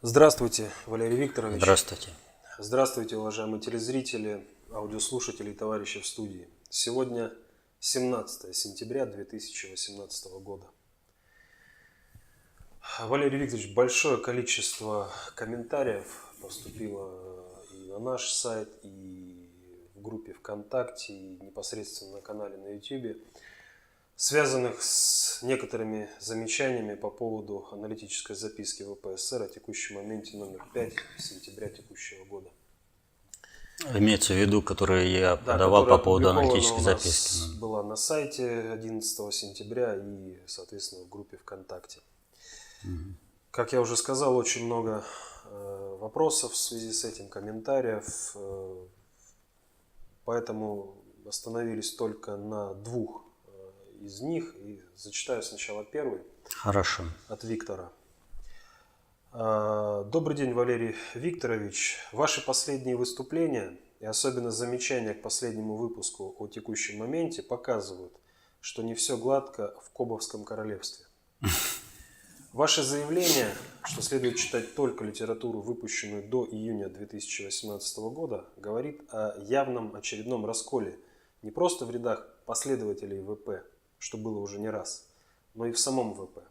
Здравствуйте, Валерий Викторович. Здравствуйте. Здравствуйте, уважаемые телезрители, аудиослушатели и товарищи в студии. Сегодня 17 сентября 2018 года. Валерий Викторович, большое количество комментариев поступило и на наш сайт, и в группе ВКонтакте, и непосредственно на канале на YouTube, связанных с некоторыми замечаниями по поводу аналитической записки ВПСР о текущем моменте номер 5 сентября текущего года. Имеется в виду, которую я подавал по поводу аналитической записки. Была на сайте 11 сентября и, соответственно, в группе ВКонтакте. Как я уже сказал, очень много вопросов в связи с этим, комментариев, поэтому остановились только на двух из них и зачитаю сначала первый. Хорошо. От Виктора. Добрый день, Валерий Викторович. Ваши последние выступления и особенно замечания к последнему выпуску о текущем моменте показывают, что не все гладко в Кобовском королевстве. Ваше заявление, что следует читать только литературу, выпущенную до июня 2018 года, говорит о явном очередном расколе не просто в рядах последователей ВП, что было уже не раз, но и в самом ВП.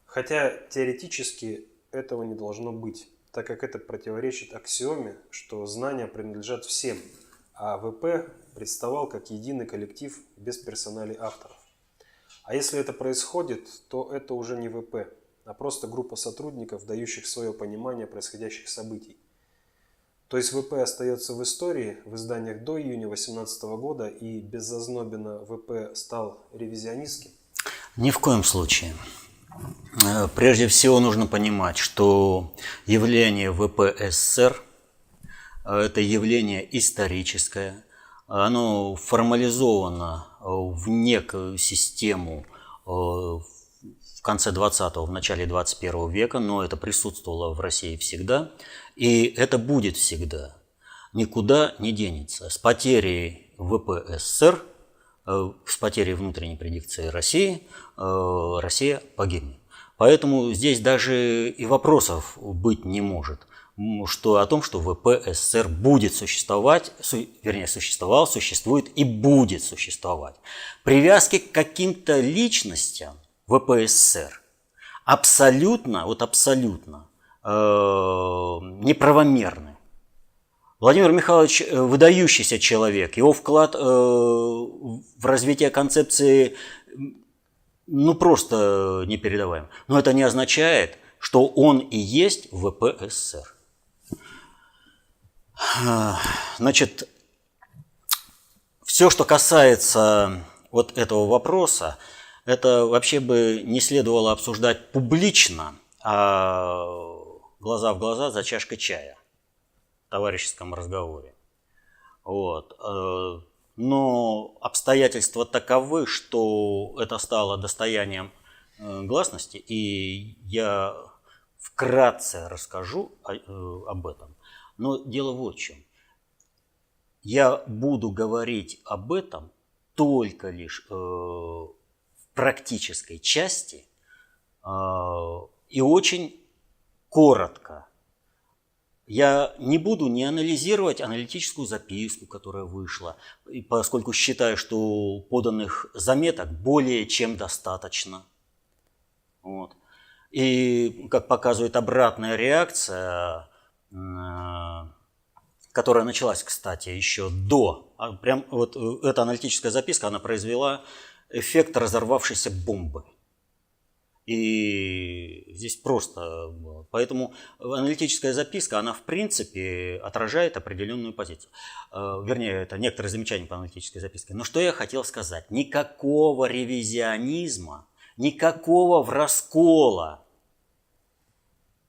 Хотя теоретически этого не должно быть, так как это противоречит аксиоме, что знания принадлежат всем, а ВП представал как единый коллектив без персоналей авторов. А если это происходит, то это уже не ВП, а просто группа сотрудников, дающих свое понимание происходящих событий. То есть ВП остается в истории, в изданиях до июня 2018 года, и беззазнобенно ВП стал ревизионистским? Ни в коем случае. Прежде всего нужно понимать, что явление ВП СССР – это явление историческое. Оно формализовано в некую систему в конце 20-го, в начале 21 века, но это присутствовало в России всегда, и это будет всегда. Никуда не денется. С потерей ВП СССР, с потерей внутренней предикции России, Россия погибнет. Поэтому здесь даже и вопросов быть не может. Что о том, что ВП СССР будет существовать, вернее, существовал, существует и будет существовать. Привязки к каким-то личностям ВП СССР абсолютно неправомерны. Владимир Михайлович выдающийся человек, его вклад в развитие концепции просто непередаваем. Но это не означает, что он и есть ВП СССР. Значит, все, что касается вот этого вопроса, это вообще бы не следовало обсуждать публично, а глаза в глаза за чашкой чая в товарищеском разговоре. Вот. Но обстоятельства таковы, что это стало достоянием гласности, и я вкратце расскажу об этом. Но дело вот в чем. Я буду говорить об этом только лишь в практической части и очень коротко. Я не буду не анализировать аналитическую записку, которая вышла, поскольку считаю, что поданных заметок более чем достаточно. Вот. И, как показывает обратная реакция, которая началась, кстати, еще до. Прям вот эта аналитическая записка, она произвела эффект разорвавшейся бомбы. И здесь просто. Поэтому аналитическая записка, она в принципе отражает определенную позицию. Вернее, это некоторые замечания по аналитической записке. Но что я хотел сказать? Никакого ревизионизма, никакого раскола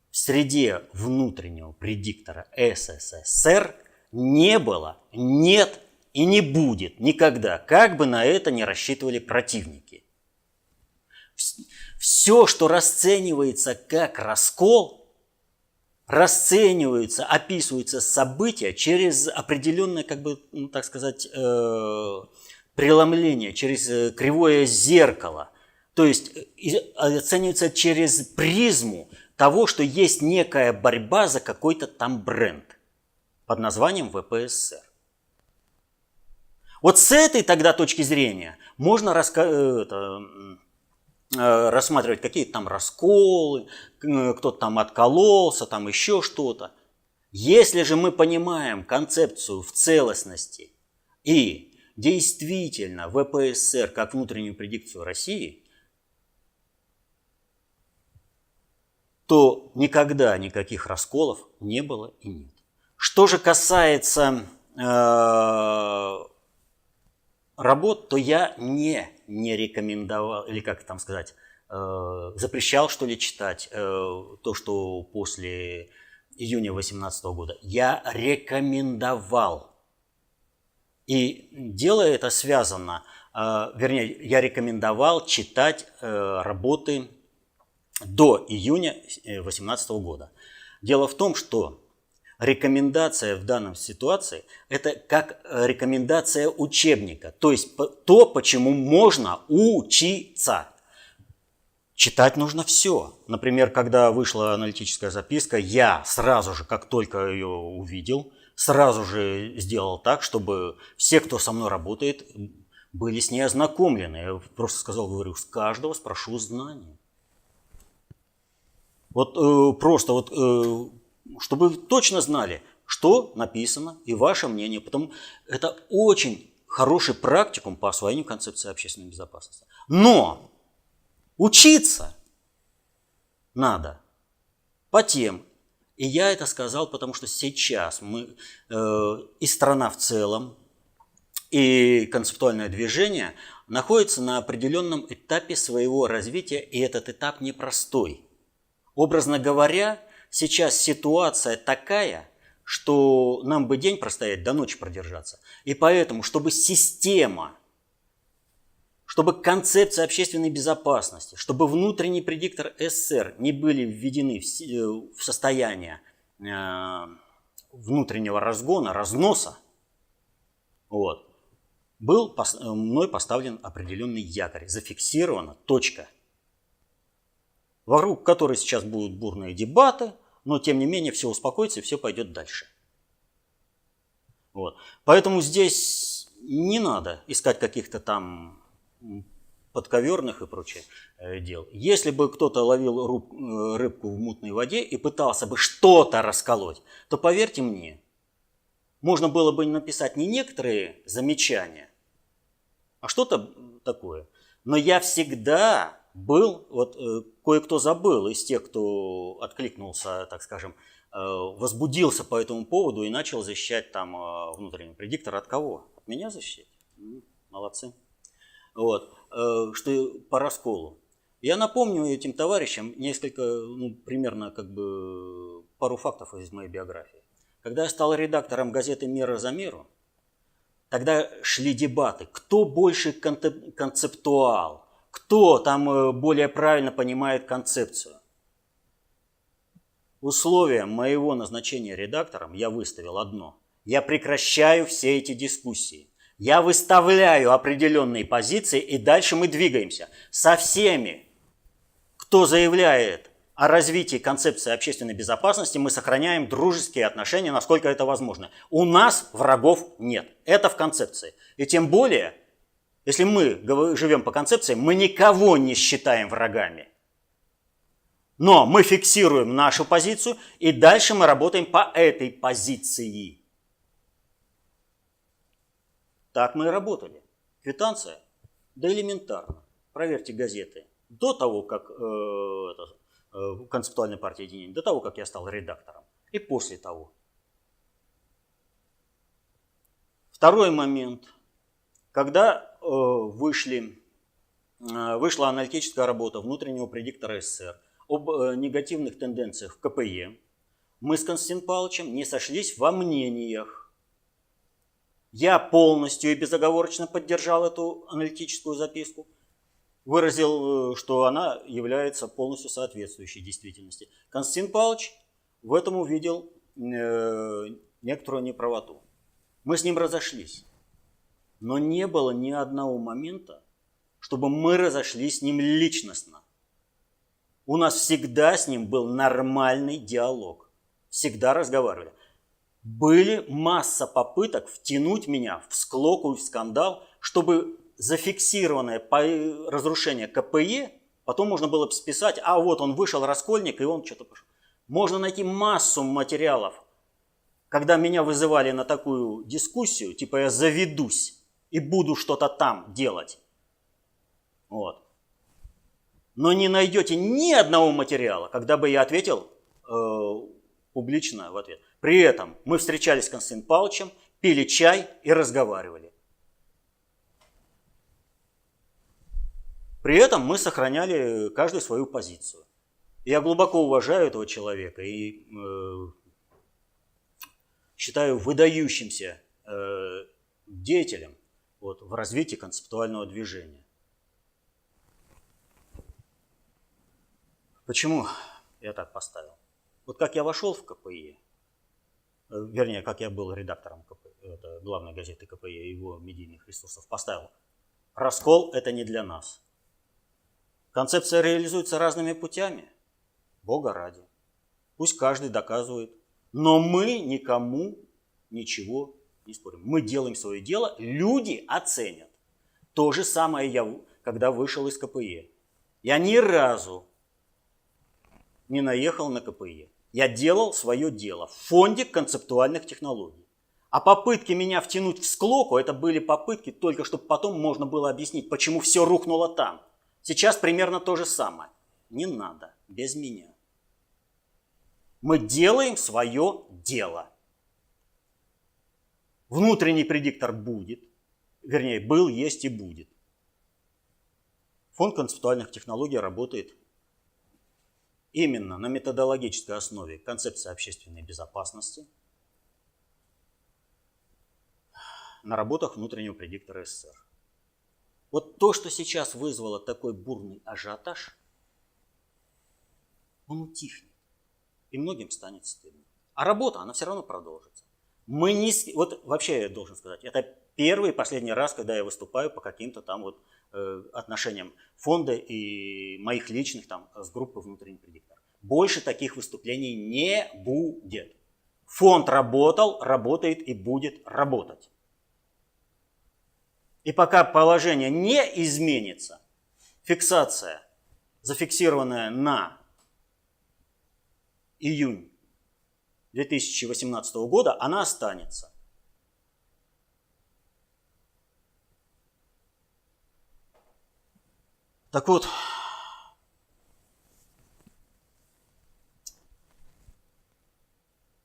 в среде внутреннего предиктора СССР не было, нет и не будет никогда, как бы на это не рассчитывали противники. Все, что расценивается как раскол, расцениваются, описываются события через определенное, так сказать, преломление, через кривое зеркало. То есть оценивается через призму того, что есть некая борьба за какой-то там бренд под названием ВПСР. Вот с этой тогда точки зрения можно рассматривать какие-то там расколы, кто-то там откололся, там еще что-то. Если же мы понимаем концепцию в целостности и действительно ВПСР как внутреннюю предикцию России, то никогда никаких расколов не было и нет. Что же касается работ, то я не рекомендовал, или как там сказать, запрещал, что ли, читать то, что после июня 2018 года. Я рекомендовал. И дело это связано, вернее, я рекомендовал читать работы до июня 2018 года. Дело в том, что рекомендация в данной ситуации – это как рекомендация учебника, то есть то, почему можно учиться. Читать нужно все. Например, когда вышла аналитическая записка, я сразу же, как только ее увидел, сразу же сделал так, чтобы все, кто со мной работает, были с ней ознакомлены. Я просто сказал, говорю, с каждого спрошу знаний. Вот просто вот, чтобы вы точно знали, что написано и ваше мнение. Потому это очень хороший практикум по освоению концепции общественной безопасности. Но учиться надо по тем. И я это сказал, потому что сейчас мы, и страна в целом, и концептуальное движение находятся на определенном этапе своего развития, и этот этап непростой. Образно говоря, сейчас ситуация такая, что нам бы день простоять, до ночи продержаться. И поэтому, чтобы система, чтобы концепция общественной безопасности, чтобы внутренний предиктор СССР не были введены в состояние внутреннего разгона, разноса, вот, был мной поставлен определенный якорь, зафиксирована точка, вокруг которой сейчас будут бурные дебаты, но тем не менее все успокоится и все пойдет дальше. Вот. Поэтому здесь не надо искать каких-то там подковерных и прочих дел. Если бы кто-то ловил рыбку в мутной воде и пытался бы что-то расколоть, то поверьте мне, можно было бы написать не некоторые замечания, а что-то такое. Но я всегда был, вот кое-кто забыл из тех, кто откликнулся, так скажем, возбудился по этому поводу и начал защищать там внутренний предиктор. От кого? От меня защищать? Молодцы. Вот. Что по расколу. Я напомню этим товарищам несколько, примерно как бы пару фактов из моей биографии. Когда я стал редактором газеты «Мера за меру», тогда шли дебаты, кто больше концептуал, кто там более правильно понимает концепцию. Условием моего назначения редактором я выставил одно. Я прекращаю все эти дискуссии. Я выставляю определенные позиции, и дальше мы двигаемся. Со всеми, кто заявляет о развитии концепции общественной безопасности, мы сохраняем дружеские отношения, насколько это возможно. У нас врагов нет. Это в концепции. И тем более, если мы живем по концепции, мы никого не считаем врагами. Но мы фиксируем нашу позицию, и дальше мы работаем по этой позиции. Так мы и работали. Квитанция? Да элементарно. Проверьте газеты. До того, как концептуальная партия единения, до того, как я стал редактором. И после того. Второй момент. Когда вышла аналитическая работа внутреннего предиктора СССР об негативных тенденциях в КПЕ, мы с Константином Павловичем не сошлись во мнениях. Я полностью и безоговорочно поддержал эту аналитическую записку, выразил, что она является полностью соответствующей действительности. Константин Павлович в этом увидел некоторую неправоту. Мы с ним разошлись. Но не было ни одного момента, чтобы мы разошлись с ним личностно. У нас всегда с ним был нормальный диалог. Всегда разговаривали. Были масса попыток втянуть меня в склоку и в скандал, чтобы зафиксированное разрушение КПЕ потом можно было бы списать, а вот он вышел, раскольник, и он что-то пошел. Можно найти массу материалов, когда меня вызывали на такую дискуссию, типа я заведусь и буду что-то там делать. Вот. Но не найдете ни одного материала, когда бы я ответил публично в ответ. При этом мы встречались с Константином Павловичем, пили чай и разговаривали. При этом мы сохраняли каждый свою позицию. Я глубоко уважаю этого человека и считаю выдающимся деятелем вот, в развитии концептуального движения. Почему я так поставил? Вот как я вошел в КПЕ, вернее, как я был редактором это главной газеты КПЕ и его медийных ресурсов, поставил: раскол – это не для нас. Концепция реализуется разными путями. Бога ради. Пусть каждый доказывает. Но мы никому ничего не спорим. Мы делаем свое дело, люди оценят. То же самое я, когда вышел из КПЕ. Я ни разу не наехал на КПЕ. Я делал свое дело в фонде концептуальных технологий. А попытки меня втянуть в склоку, это были попытки только, чтобы потом можно было объяснить, почему все рухнуло там. Сейчас примерно то же самое. Не надо, без меня. Мы делаем свое дело. Внутренний предиктор будет, вернее, был, есть и будет. Фонд концептуальных технологий работает именно на методологической основе концепции общественной безопасности, на работах внутреннего предиктора СССР. Вот то, что сейчас вызвало такой бурный ажиотаж, он утихнет. И многим станет стыдно. А работа, она все равно продолжится. Мы не... Вот вообще я должен сказать, это первый и последний раз, когда я выступаю по каким-то там вот отношениям фонда и моих личных там с группы внутренний предиктор. Больше таких выступлений не будет. Фонд работал, работает и будет работать. И пока положение не изменится, фиксация, зафиксированная на июнь 2018 года, она останется. Так вот,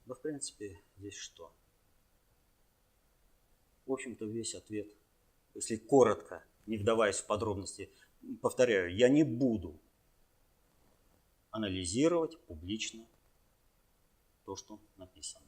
да в принципе здесь что? В общем-то весь ответ. Если коротко, не вдаваясь в подробности, повторяю, я не буду анализировать публично то, что написано.